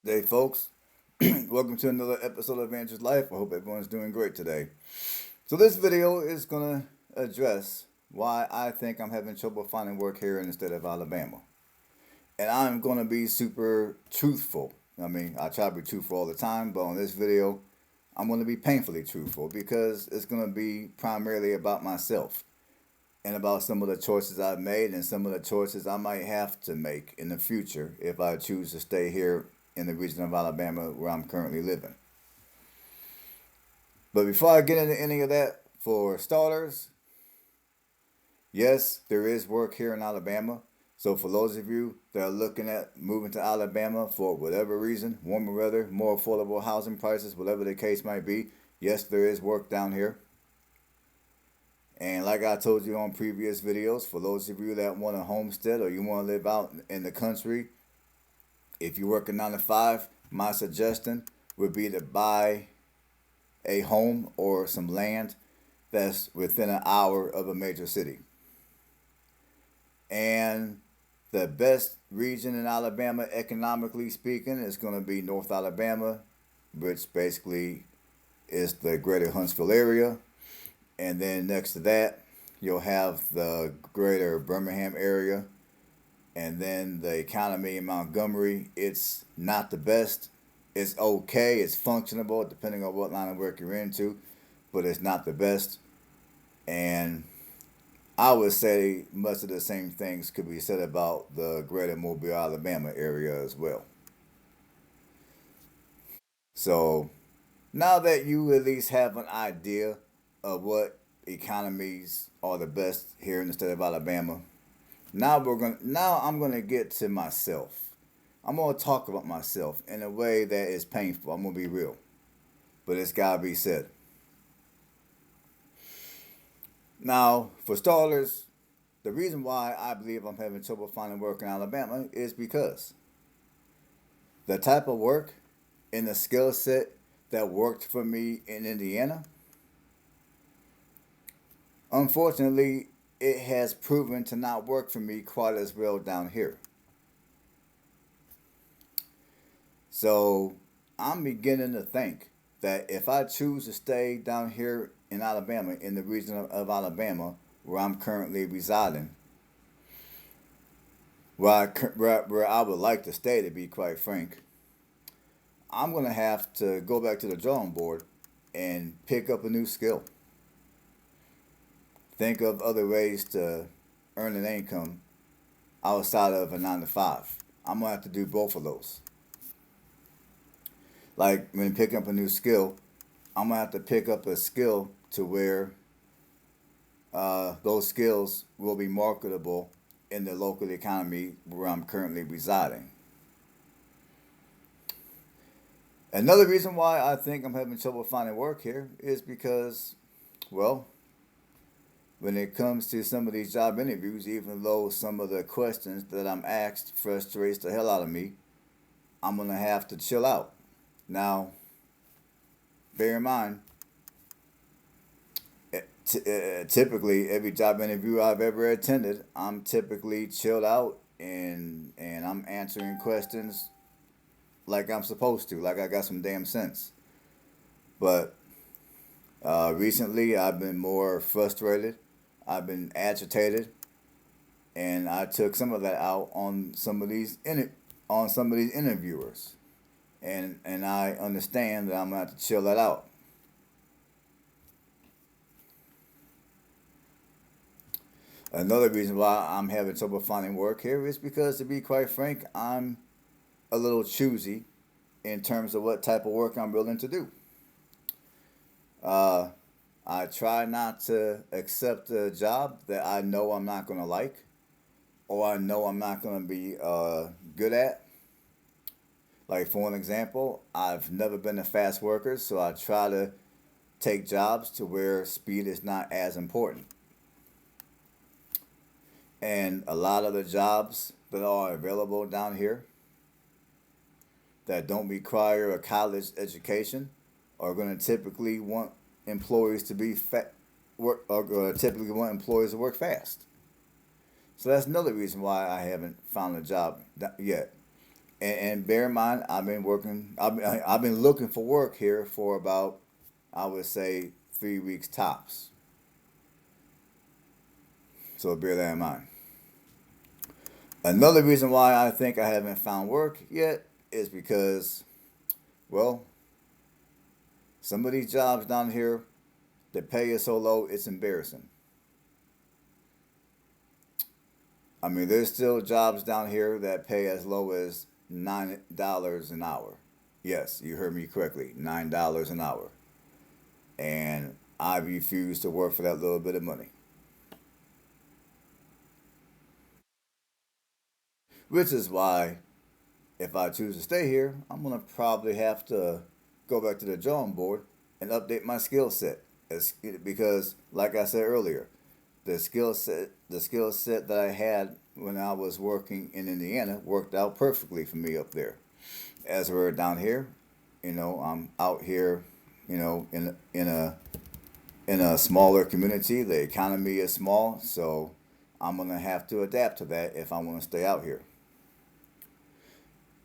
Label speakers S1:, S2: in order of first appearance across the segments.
S1: Good day, folks. Welcome to another episode of Andrew's Life. I hope everyone's doing great today. So, this video is going to address why I think I'm having trouble finding work here in the state of Alabama. And I'm going to be super truthful. I mean, I try to be truthful all the time, but on this video, I'm going to be painfully truthful because it's going to be primarily about myself and about some of the choices I've made and some of the choices I might have to make in the future if I choose to stay here in the region of Alabama where I'm currently living. But before I get into any of that, for starters, yes, there is work here in Alabama. So for those of you that are looking at moving to Alabama for whatever reason, warmer weather, more affordable housing prices, whatever the case might be, yes, there is work down here. And like I told you on previous videos, for those of you that want a homestead or you want to live out in the country, if you work a 9 to 5, my suggestion would be to buy a home or some land that's within an hour of a major city. And the best region in Alabama, economically speaking, is going to be North Alabama, which basically is the greater Huntsville area. And then next to that, you'll have the greater Birmingham area. And then the economy in Montgomery, it's not the best. It's okay, it's functionable depending on what line of work you're into, but it's not the best. And I would say much of the same things could be said about the greater Mobile, Alabama area as well. So now that you at least have an idea of what economies are the best here in the state of Alabama, now I'm gonna get to myself. I'm gonna talk about myself in a way that is painful. I'm gonna be real, but it's gotta be said. Now, for starters, the reason why I believe I'm having trouble finding work in Alabama is because the type of work and the skill set that worked for me in Indiana, unfortunately, it has proven to not work for me quite as well down here. So I'm beginning to think that if I choose to stay down here in Alabama, in the region of Alabama where I'm currently residing, where I would like to stay, to be quite frank, I'm going to have to go back to the drawing board and pick up a new skill. Think of other ways to earn an income outside of a 9 to 5. I'm going to have to do both of those. Like when picking up a new skill, I'm going to have to pick up a skill to where those skills will be marketable in the local economy where I'm currently residing. Another reason why I think I'm having trouble finding work here is because, well, when it comes to some of these job interviews, even though some of the questions that I'm asked frustrates the hell out of me, I'm going to have to chill out. Now, bear in mind, typically every job interview I've ever attended, I'm typically chilled out and I'm answering questions like I'm supposed to, like I got some damn sense. But recently, I've been more frustrated. I've been agitated, and I took some of that out on some of these interviewers, and I understand that I'm gonna have to chill that out. Another reason why I'm having trouble finding work here is because, to be quite frank, I'm a little choosy in terms of what type of work I'm willing to do. Uh, I try not to accept a job that I know I'm not going to like or I know I'm not going to be good at. Like, for an example, I've never been a fast worker, so I try to take jobs to where speed is not as important. And a lot of the jobs that are available down here that don't require a college education are going to typically want employees to be typically want employees to work fast. So that's another reason why I haven't found a job yet. And bear in mind, I've been working. I've been looking for work here for about, I would say, 3 weeks tops. So bear that in mind. Another reason why I think I haven't found work yet is because, well, some of these jobs down here, the pay is so low, it's embarrassing. I mean, there's still jobs down here that pay as low as $9 an hour. Yes, you heard me correctly, $9 an hour. And I refuse to work for that little bit of money. Which is why, if I choose to stay here, I'm gonna probably have to go back to the drawing board and update my skill set. Because, like I said earlier, the skill set that I had when I was working in Indiana worked out perfectly for me up there. As we're down here, I'm out here, in a smaller community. The economy is small, so I'm gonna have to adapt to that if I want to stay out here.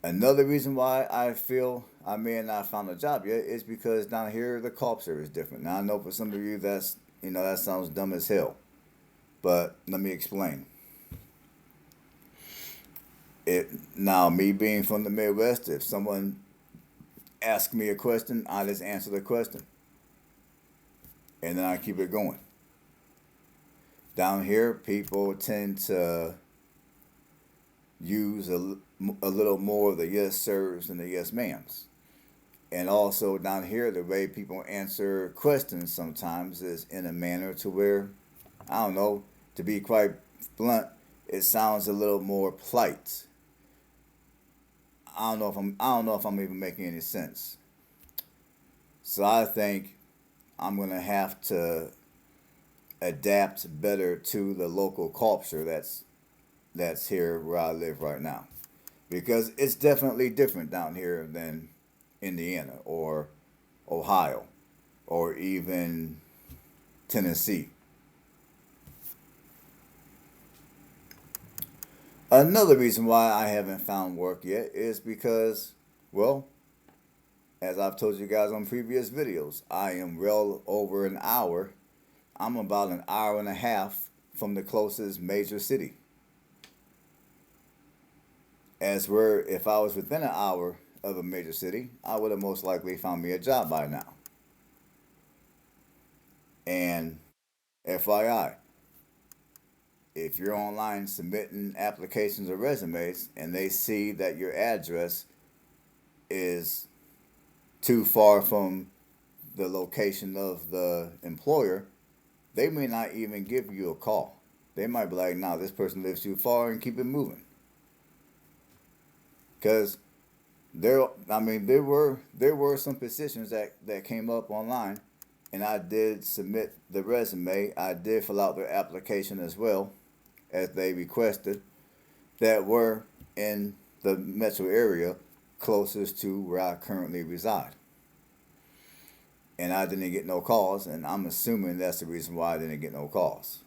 S1: Another reason why I feel I may have not found a job yet is because down here the culture is different. Now I know for some of you that sounds dumb as hell, but let me explain. It now me being from the Midwest, if someone asks me a question, I just answer the question, and then I keep it going. Down here, people tend to use a little more of the yes sirs than the yes ma'ams. And also down here, the way people answer questions sometimes is in a manner to where, I don't know, to be quite blunt, it sounds a little more polite. I don't know if I'm even making any sense. So I think I'm gonna have to adapt better to the local culture that's here where I live right now, because it's definitely different down here than Indiana or Ohio or even Tennessee. Another reason why I haven't found work yet is because, well, as I've told you guys on previous videos, I am well over an hour. I'm about an hour and a half from the closest major city. As where if I was within an hour of a major city, I would have most likely found me a job by now. And FYI, if you're online submitting applications or resumes and they see that your address is too far from the location of the employer, they may not even give you a call. They might be like, "Nah, this person lives too far," and keep it moving. Because there were some positions that came up online, and I did submit the resume. I did fill out the application as well as they requested, that were in the metro area closest to where I currently reside. And I didn't get no calls, and I'm assuming that's the reason why I didn't get no calls.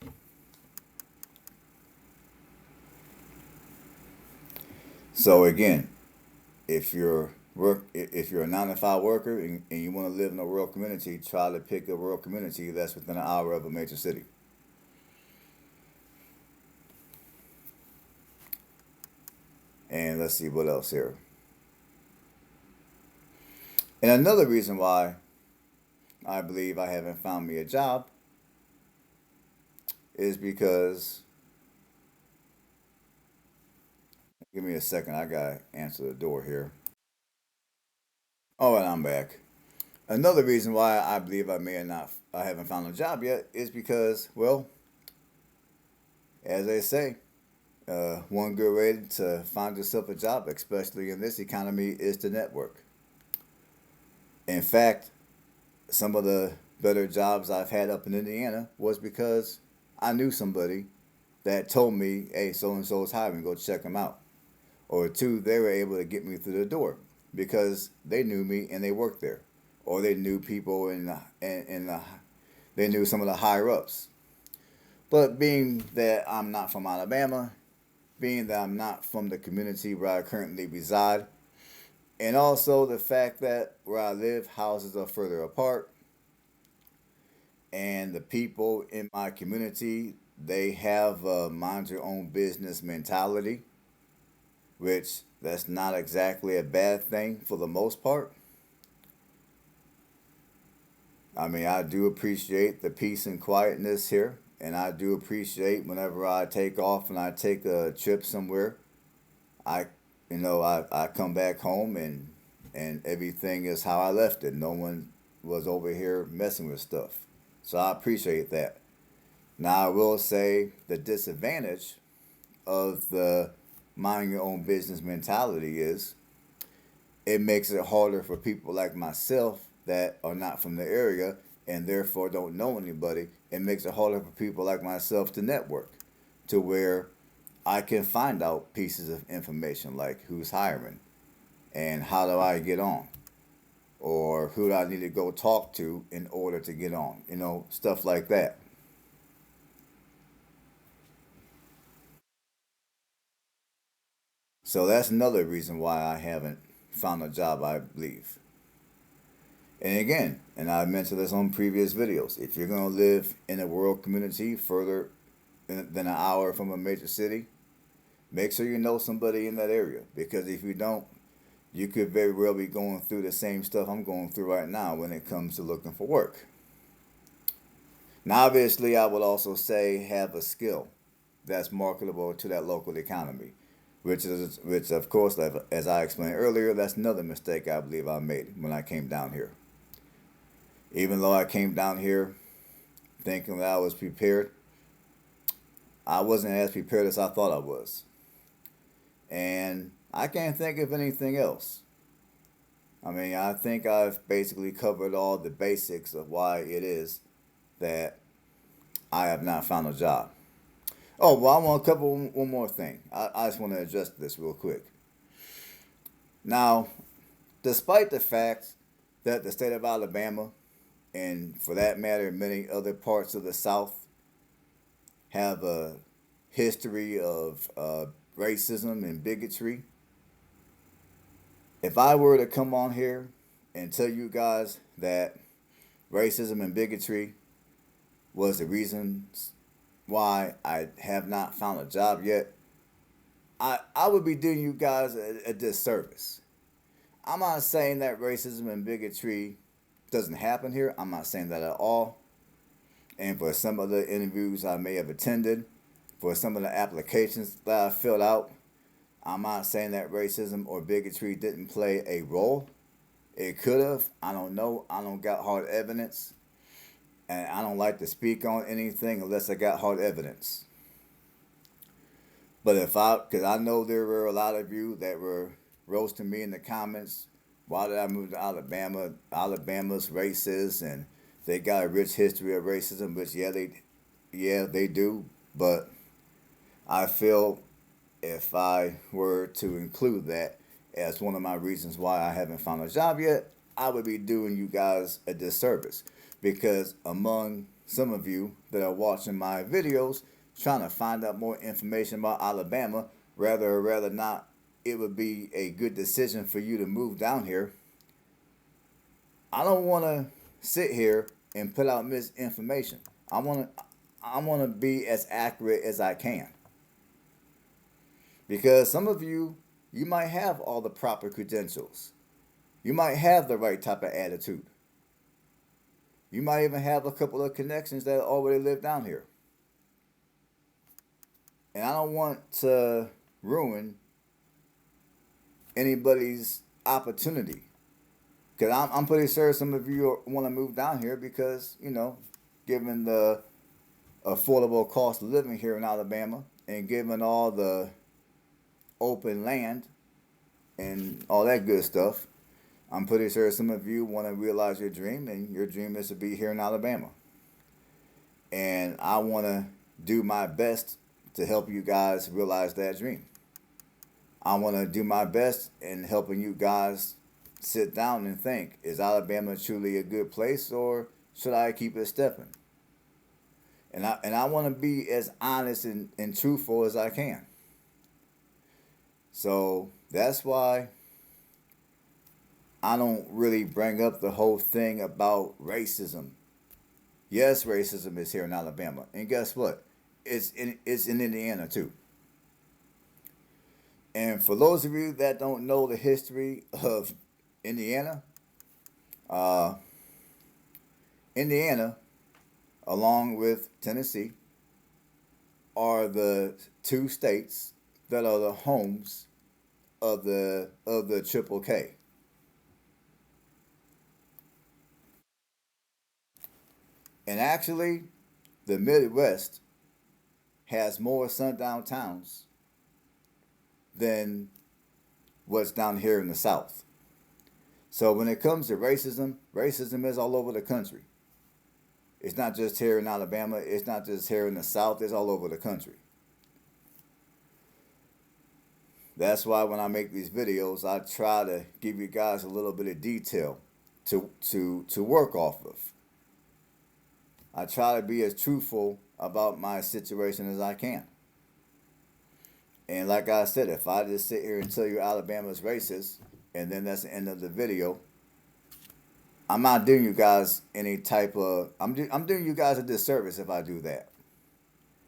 S1: So again, if you're a 9 to 5 worker and you want to live in a rural community, try to pick a rural community that's within an hour of a major city. And let's see what else here. And another reason why I believe I haven't found me a job is because, give me a second, I gotta answer the door here. Oh, and I'm back. Another reason why I believe I haven't found a job yet is because, well, as they say, one good way to find yourself a job, especially in this economy, is to network. In fact, some of the better jobs I've had up in Indiana was because I knew somebody that told me, "Hey, so and so is hiring, go check them out." Or two, they were able to get me through the door because they knew me and they worked there, or they knew people and they knew some of the higher ups. But being that I'm not from Alabama, being that I'm not from the community where I currently reside, and also the fact that where I live, houses are further apart, and the people in my community, they have a mind your own business mentality, which that's not exactly a bad thing for the most part. I mean, I do appreciate the peace and quietness here, and I do appreciate whenever I take off and I take a trip somewhere, I, I come back home and everything is how I left it. No one was over here messing with stuff, so I appreciate that. Now I will say the disadvantage of the mind your own business mentality is it makes it harder for people like myself that are not from the area and therefore don't know anybody. It makes it harder for people like myself to network to where I can find out pieces of information like who's hiring and how do I get on or who do I need to go talk to in order to get on, stuff like that. So that's another reason why I haven't found a job, I believe. And again, and I mentioned this on previous videos, if you're going to live in a rural community further than an hour from a major city, make sure you know somebody in that area. Because if you don't, you could very well be going through the same stuff I'm going through right now when it comes to looking for work. Now, obviously, I would also say have a skill that's marketable to that local economy, which of course, as I explained earlier, that's another mistake I believe I made when I came down here. Even though I came down here thinking that I was prepared, I wasn't as prepared as I thought I was. And I can't think of anything else. I mean, I think I've basically covered all the basics of why it is that I have not found a job. Oh, well, I want to cover one more thing. I just want to address this real quick. Now, despite the fact that the state of Alabama, and for that matter, many other parts of the South, have a history of racism and bigotry, if I were to come on here and tell you guys that racism and bigotry was the reason why I have not found a job yet, I would be doing you guys a disservice. I'm not saying that racism and bigotry doesn't happen here. I'm not saying that at all. And for some of the interviews I may have attended, for some of the applications that I filled out, I'm not saying that racism or bigotry didn't play a role. It could have. I don't know. I don't got hard evidence. And I don't like to speak on anything unless I got hard evidence. But because I know there were a lot of you that were roasting me in the comments. Why did I move to Alabama? Alabama's racist, and they got a rich history of racism. Which they do. But I feel if I were to include that as one of my reasons why I haven't found a job yet, I would be doing you guys a disservice. Because among some of you that are watching my videos, trying to find out more information about Alabama, rather not, it would be a good decision for you to move down here. I don't want to sit here and put out misinformation. I want to be as accurate as I can. Because some of you, you might have all the proper credentials. You might have the right type of attitude. You might even have a couple of connections that already live down here. And I don't want to ruin anybody's opportunity. Because I'm pretty sure some of you want to move down here because, given the affordable cost of living here in Alabama and given all the open land and all that good stuff, I'm pretty sure some of you want to realize your dream, and your dream is to be here in Alabama. And I want to do my best to help you guys realize that dream. I want to do my best in helping you guys sit down and think, is Alabama truly a good place, or should I keep it stepping? And I want to be as honest and truthful as I can. So that's why I don't really bring up the whole thing about racism. Yes, racism is here in Alabama, and guess what? It's in Indiana too. And for those of you that don't know the history of Indiana, uh, Indiana, along with Tennessee, are the two states that are the homes of the Triple K. And actually, the Midwest has more sundown towns than what's down here in the South. So when it comes to racism, racism is all over the country. It's not just here in Alabama. It's not just here in the South. It's all over the country. That's why when I make these videos, I try to give you guys a little bit of detail to work off of. I try to be as truthful about my situation as I can. And like I said, if I just sit here and tell you Alabama's racist, and then that's the end of the video, I'm not doing you guys any type of. I'm doing you guys a disservice if I do that.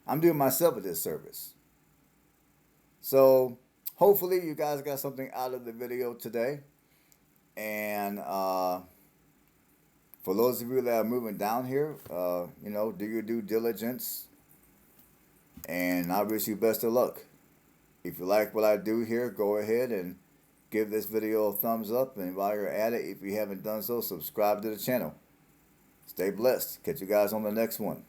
S1: I'm doing myself a disservice. So hopefully you guys got something out of the video today. And for those of you that are moving down here, do your due diligence. And I wish you best of luck. If you like what I do here, go ahead and give this video a thumbs up. And while you're at it, if you haven't done so, subscribe to the channel. Stay blessed. Catch you guys on the next one.